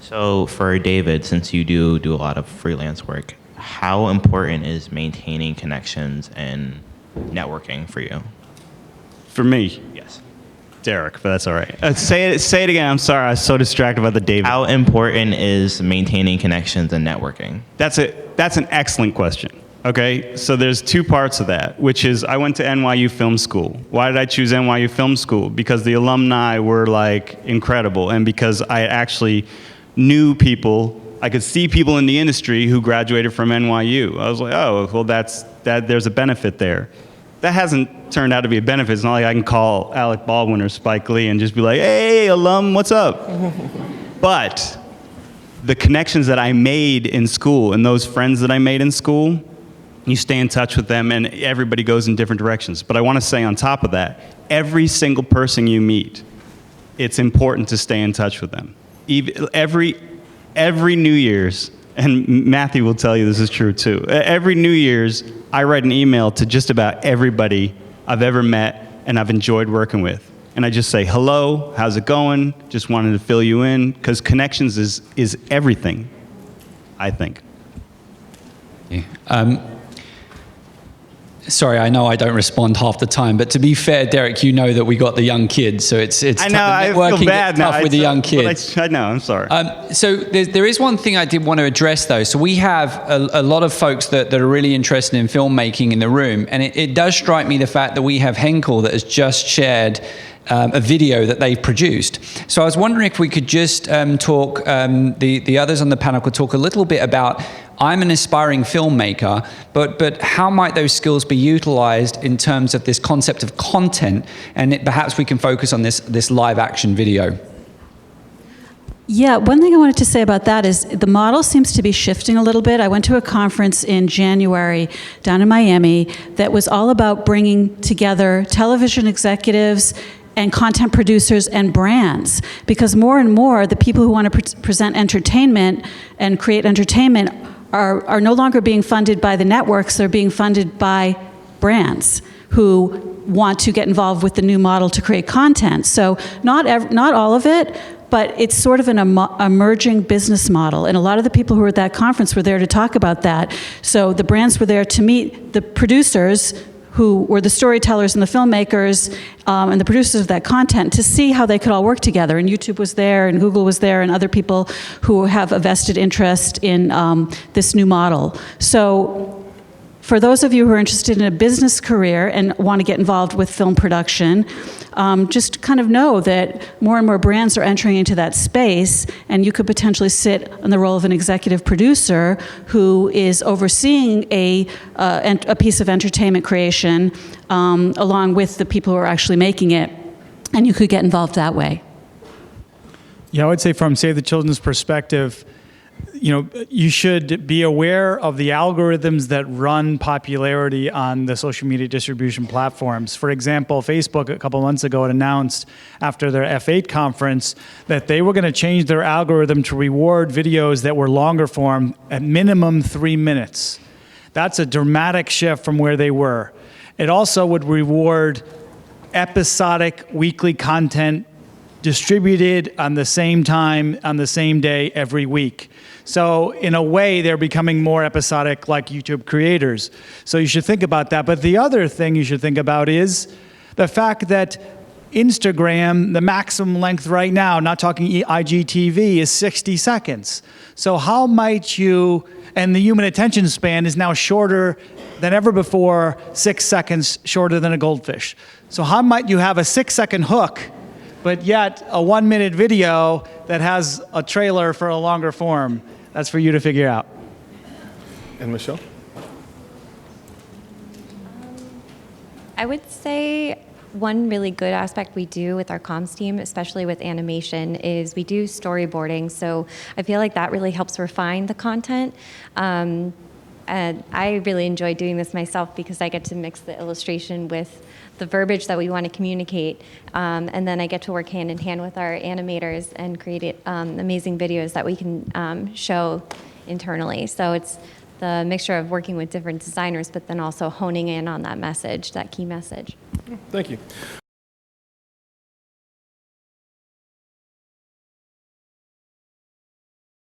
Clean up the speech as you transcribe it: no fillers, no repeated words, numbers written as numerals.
So for David, since you do a lot of freelance work, how important is maintaining connections and networking for you? For me? Yes. Derek, but that's all right. Say it again. I'm sorry. I was so distracted by the David. How important is maintaining connections and networking? That's an excellent question. Okay, so there's two parts of that, which is I went to NYU Film School. Why did I choose NYU Film School? Because the alumni were like incredible, and because I actually knew people. I could see people in the industry who graduated from NYU. I was like, oh, well, there's a benefit there. That hasn't turned out to be a benefit. It's not like I can call Alec Baldwin or Spike Lee and just be like, hey, alum, what's up? But the connections that I made in school and those friends that I made in school, you stay in touch with them and everybody goes in different directions. But I want to say on top of that, every single person you meet, it's important to stay in touch with them. Every New Year's, and Matthew will tell you this is true too, every New Year's, I write an email to just about everybody I've ever met and I've enjoyed working with. And I just say, hello, how's it going? Just wanted to fill you in, because connections is everything, I think. Sorry, I know I don't respond half the time, but to be fair, Derek, you know that we got the young kids, so it's I know, I feel bad now. Tough with the young kids. I know, I'm sorry. So there is one thing I did want to address, though. So we have a lot of folks that are really interested in filmmaking in the room, and it does strike me the fact that we have Henkel that has just shared a video that they've produced. So I was wondering if we could just talk, the others on the panel could talk a little bit about, I'm an aspiring filmmaker, but how might those skills be utilized in terms of this concept of content, and perhaps we can focus on this live action video. Yeah, one thing I wanted to say about that is the model seems to be shifting a little bit. I went to a conference in January down in Miami that was all about bringing together television executives and content producers and brands, because more and more the people who want to present entertainment and create entertainment are no longer being funded by the networks, they're being funded by brands who want to get involved with the new model to create content. So not all of it, but it's sort of an emerging business model. And a lot of the people who were at that conference were there to talk about that. So the brands were there to meet the producers who were the storytellers and the filmmakers and the producers of that content to see how they could all work together. And YouTube was there, and Google was there, and other people who have a vested interest in this new model. So for those of you who are interested in a business career and want to get involved with film production, just kind of know that more and more brands are entering into that space, and you could potentially sit in the role of an executive producer who is overseeing a piece of entertainment creation along with the people who are actually making it, and you could get involved that way. Yeah, I would say from Save the Children's perspective, you should be aware of the algorithms that run popularity on the social media distribution platforms. For example, Facebook a couple months ago had announced after their F8 conference that they were going to change their algorithm to reward videos that were longer form at minimum 3 minutes. That's a dramatic shift from where they were. It also would reward episodic weekly content distributed on the same time, on the same day, every week. So in a way, they're becoming more episodic like YouTube creators. So you should think about that. But the other thing you should think about is the fact that Instagram, the maximum length right now, not talking IGTV, is 60 seconds. So how might you, and the human attention span is now shorter than ever before, 6 seconds shorter than a goldfish. So how might you have a 6-second hook, but yet a 1-minute video that has a trailer for a longer form? That's for you to figure out. And Michelle? I would say one really good aspect we do with our comms team, especially with animation, is we do storyboarding. So I feel like that really helps refine the content. And I really enjoy doing this myself because I get to mix the illustration with the verbiage that we want to communicate. And then I get to work hand in hand with our animators and create amazing videos that we can show internally. So it's the mixture of working with different designers, but then also honing in on that message, that key message. Thank you.